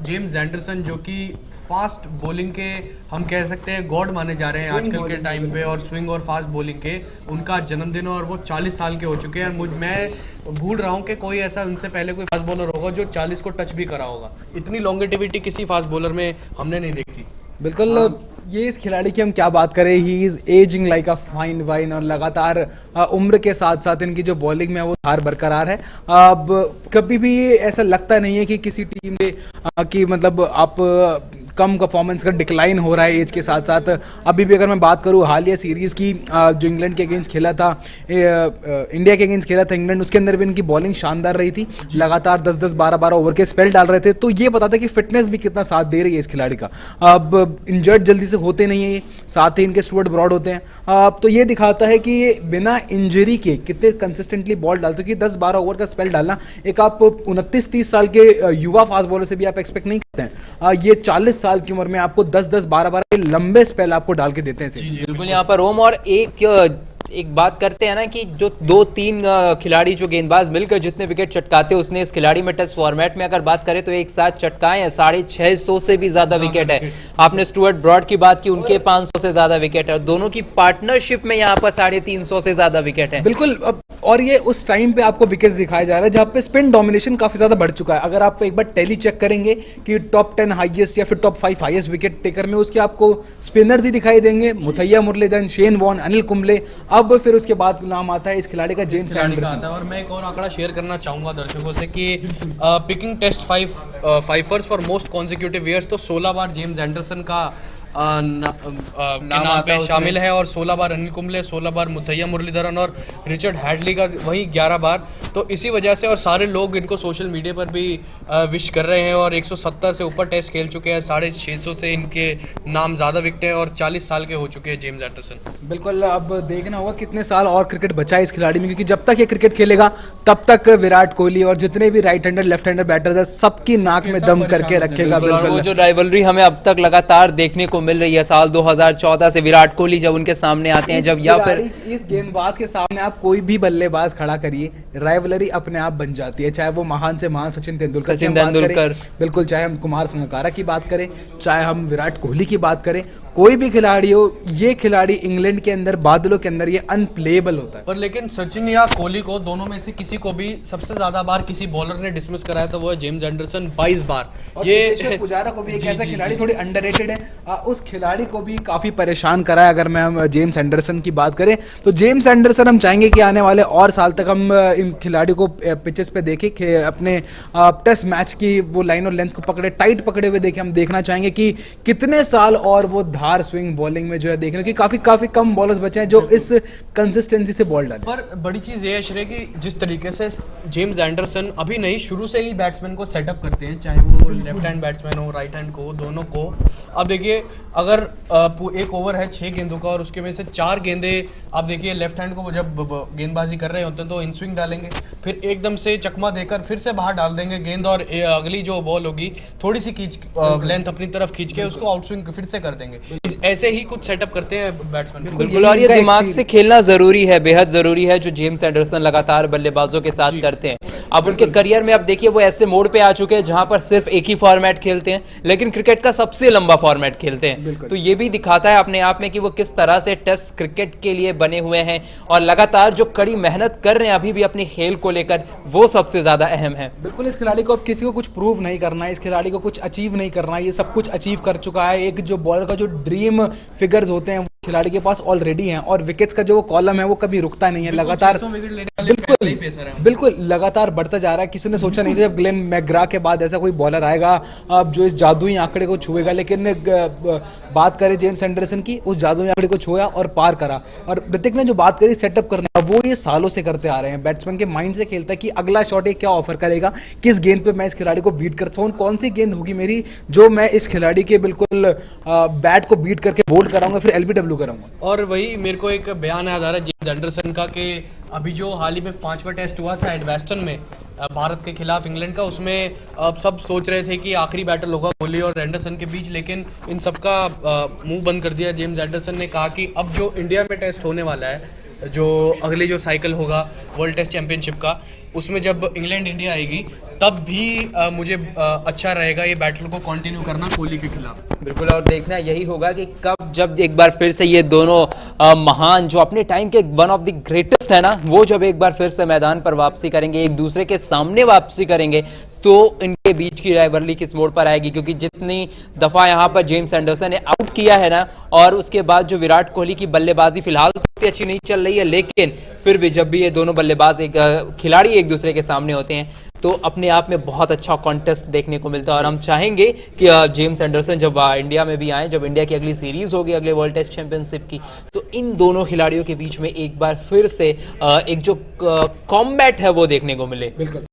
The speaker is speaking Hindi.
जेम्स एंडरसन जो कि फास्ट बॉलिंग के हम कह सकते हैं गॉड माने जा रहे हैं आजकल के टाइम पे, और स्विंग और फास्ट बॉलिंग के उनका जन्मदिन, और वो 40 साल के हो चुके हैं। मैं भूल रहा हूँ कि कोई ऐसा उनसे पहले कोई फास्ट बॉलर होगा जो 40 को टच भी करा होगा। इतनी लॉन्गेटिविटी किसी फास्ट बॉलर में हमने नहीं देखी। बिल्कुल। ये इस खिलाड़ी की हम क्या बात करें, he is ageing like a fine wine, और लगातार उम्र के साथ साथ इनकी जो बॉलिंग में है वो धार बरकरार है। अब कभी भी ऐसा लगता नहीं है कि किसी टीम से कि मतलब आप कम परफॉर्मेंस का डिक्लाइन हो रहा है एज के साथ साथ। अभी भी अगर मैं बात करूँ हालिया सीरीज़ की, जो इंग्लैंड के अगेंस्ट खेला था, इंडिया के अगेंस्ट खेला था इंग्लैंड, उसके अंदर भी इनकी बॉलिंग शानदार रही थी। लगातार 10-10 12-12 ओवर के स्पेल डाल रहे थे, तो ये बताता है कि फिटनेस भी कितना साथ दे रही है इस खिलाड़ी का। अब इंजर्ड जल्दी से होते नहीं है, साथ ही इनके स्टुअर्ट ब्रॉड होते हैं। अब तो ये दिखाता है कि ये बिना इंजरी के कितने कंसिस्टेंटली बॉल डालते हैं, कि 10-12 ओवर का स्पेल डालना एक आप 29-30 साल के युवा फास्ट बॉलर से भी आप एक्सपेक्ट नहीं करते हैं। ये 40 साल की उम्र में आपको 10-10 12-12 लंबे स्पेल आपको डाल के देते हैं। बिल्कुल यहाँ पर रोम, और एक बात करते हैं ना कि जो 2-3 खिलाड़ी जो गेंदबाज मिलकर जितने विकेट चटकाते हैं, उसने इस खिलाड़ी में टेस्ट फॉर्मेट में अगर बात करें तो एक साथ चटकाए हैं 650 से भी ज्यादा विकेट है। आपने स्टुअर्ट ब्रॉड की बात की, उनके 500 से ज्यादा विकेट है, और दोनों की पार्टनरशिप में यहाँ पर 350 से ज्यादा विकेट है। बिल्कुल। और ये उस टाइम पे आपको विकेट्स दिखाया जा रहा है जहां पे स्पिन डोमिनेशन काफी ज्यादा बढ़ चुका है। अगर आप एक बार टैली चेक करेंगे कि टॉप 10 हाईएस्ट या फिर टॉप 5 हाईएस्ट विकेट टेकर में उसके आपको स्पिनर्स ही दिखाई देंगे, मुथैया मुरलीधरन, शेन वॉर्न, अनिल कुंबले। अब फिर उसके बाद नाम आता है इस खिलाड़ी का जेम्स एंडरसन। और मैं एक और आंकड़ा शेयर करना चाहूंगा दर्शकों से कि picking test fifers for most consecutive years, तो 16 बार जेम्स एंडरसन का नाम पे शामिल है, और 16 बार अनिल कुंबले, 16 बार मुथैया मुरलीधरन, और रिचर्ड हैडली का वही 11 बार। तो इसी वजह से, और सारे लोग इनको सोशल मीडिया पर भी विश कर रहे हैं, और 170 से ऊपर टेस्ट खेल चुके हैं, 650 से इनके नाम ज़्यादा विकटे हैं, और 40 साल के हो चुके हैं जेम्स एंडरसन। बिल्कुल। अब देखना होगा कितने साल और क्रिकेट बचा है इस खिलाड़ी में, क्योंकि जब तक ये क्रिकेट खेलेगा तब तक विराट कोहली और जितने भी right hander left hander batters है सबकी नाक में दम करके रखेगा। बिल्कुल। वो जो राइवलरी हमें अब तक लगातार देखने को मिल रही है, साल 2014 से विराट कोहली जब उनके सामने आते हैं, जब या फिर इस गेंदबाज के सामने आप कोई भी बल्लेबाज खड़ा करिए, राइवलरी अपने आप बन जाती है। चाहे वो महान से महान सचिन तेंदुलकर, बिल्कुल, चाहे हम कुमार संगकारा की बात करें, चाहे हम विराट कोहली की बात करें, कोई भी खिलाड़ी हो, ये खिलाड़ी इंग्लैंड के अंदर बादलों के अंदर ये अनप्लेएबल होता है। पर लेकिन सचिन या कोहली को, दोनों में से किसी को भी सबसे ज्यादा बार किसी बॉलर ने डिसमिस कराया तो वो है जेम्स एंडरसन, 22 बार। ये पुजारा को भी एक ऐसा खिलाड़ी थोड़ी अंडररेटेड है, उस खिलाड़ी को भी काफी परेशान करा है। अगर मैं जेम्स एंडरसन की बात करें तो जेम्स एंडरसन हम चाहेंगे कि आने वाले और साल तक हम इन खिलाड़ियों को पिचेस पे देखें, अपने टेस्ट मैच की वो लाइन और लेंथ को पकड़े, टाइट पकड़े हुए देखें। हम देखना चाहेंगे कि कितने साल और वो धार स्विंग बॉलिंग में जो है देखने की काफी कम बॉलर्स बचे हैं जो इस कंसिस्टेंसी से बॉल डालें। पर बड़ी चीज ये है श्रेय कि जिस तरीके से जेम्स एंडरसन अभी नहीं, शुरू से ही बैट्समैन को सेटअप करते हैं, चाहे वो लेफ्ट हैंड बैट्समैन हो, राइट हैंड को, दोनों को। अब देखिए, अगर एक ओवर है 6 गेंदों का, और उसके में से 4 गेंदे आप देखिए लेफ्ट हैंड को जब गेंदबाजी कर रहे होते हैं तो इन स्विंग डालेंगे, फिर एकदम से चकमा देकर फिर से बाहर डाल देंगे गेंद, और अगली जो बॉल होगी थोड़ी सी लेंथ अपनी तरफ खींच के उसको आउट स्विंग फिर से कर देंगे। ऐसे ही कुछ सेटअप करते हैं बैट्समैन। बिल्कुल, और ये दिमाग से खेलना जरूरी है, बेहद जरूरी है, जो जेम्स एंडरसन लगातार बल्लेबाजों के साथ करते हैं। अब उनके करियर में अब देखिए वो ऐसे मोड पे आ चुके हैं जहां पर सिर्फ एक ही फॉर्मेट खेलते हैं, लेकिन क्रिकेट का सबसे लंबा फॉर्मेट खेलते हैं। तो ये भी दिखाता है अपने आप में कि वो किस तरह से टेस्ट क्रिकेट के लिए बने हुए हैं, और लगातार जो कड़ी मेहनत कर रहे हैं अभी भी अपने खेल को लेकर, वो सबसे ज्यादा अहम है। बिल्कुल। इस खिलाड़ी को अब किसी को कुछ प्रूव नहीं करना है, इस खिलाड़ी को कुछ अचीव नहीं करना है, ये सब कुछ अचीव कर चुका है। एक जो बॉलर का जो ड्रीम फिगर्स होते हैं खिलाड़ी के पास ऑलरेडी हैं, और विकेट्स का जो कॉलम है वो कभी रुकता नहीं है, लगातार बिल्कुल लगातार बढ़ता जा रहा है। किसी ने सोचा नहीं था जब ग्लेन मैकग्रा के बाद ऐसा कोई बॉलर आएगा अब जो इस जादुई आंकड़े को छुएगा, लेकिन बात करें जेम्स एंडरसन की, उस जादुई आंकड़े को छुआ और पार करा। और ऋतिक ने जो बात करी सेटअप करना, वो ये सालों से करते आ रहे हैं। बैट्समैन के माइंड से खेलता है कि अगला शॉट क्या ऑफर करेगा, किस गेंद पे मैं इस खिलाड़ी को बीट कर सकता हूँ, कौन सी गेंद होगी मेरी जो मैं इस खिलाड़ी के बिल्कुल बैट को बीट करके बोल्ड कराऊंगा, फिर एलबीडब्ल्यू कराऊंगा। और वही मेरे को एक बयान याद आ रहा है जेम्स एंडरसन का कि अभी जो हाल ही में 5वां टेस्ट हुआ था एडवेस्टन में भारत के खिलाफ इंग्लैंड का, उसमें अब सब सोच रहे थे कि आखिरी बैटल होगा कोहली और एंडरसन के बीच, लेकिन इन सबका मुंह बंद कर दिया जेम्स एंडरसन ने। कहा कि अब जो इंडिया में टेस्ट होने वाला है जो अगले जो साइकिल होगा वर्ल्ड टेस्ट चैंपियनशिप का, उसमें जब इंग्लैंड इंडिया आएगी तब भी मुझे अच्छा रहेगा ये बैटल को कंटिन्यू करना कोहली के खिलाफ। बिल्कुल, और देखना यही होगा कि कब जब एक बार फिर से ये दोनों महान जो अपने टाइम के वन ऑफ द ग्रेटेस्ट है ना, वो जब एक बार फिर से मैदान पर वापसी करेंगे, एक दूसरे के सामने वापसी करेंगे, तो इनके बीच की राइवलरी किस मोड़ पर आएगी। क्योंकि जितनी दफा यहाँ पर जेम्स एंडरसन ने आउट किया है ना, और उसके बाद जो विराट कोहली की बल्लेबाजी फिलहाल तो इतनी अच्छी नहीं चल रही है, लेकिन फिर भी जब भी ये दोनों बल्लेबाज एक खिलाड़ी एक दूसरे के सामने होते हैं तो अपने आप में बहुत अच्छा कॉन्टेस्ट देखने को मिलता है। और हम चाहेंगे कि जेम्स एंडरसन जब इंडिया में भी आए, जब इंडिया की अगली सीरीज होगी अगले वर्ल्ड टेस्ट चैंपियनशिप की, तो इन दोनों खिलाड़ियों के बीच में एक बार फिर से एक जो कॉम्बैट है वो देखने को मिले। बिल्कुल,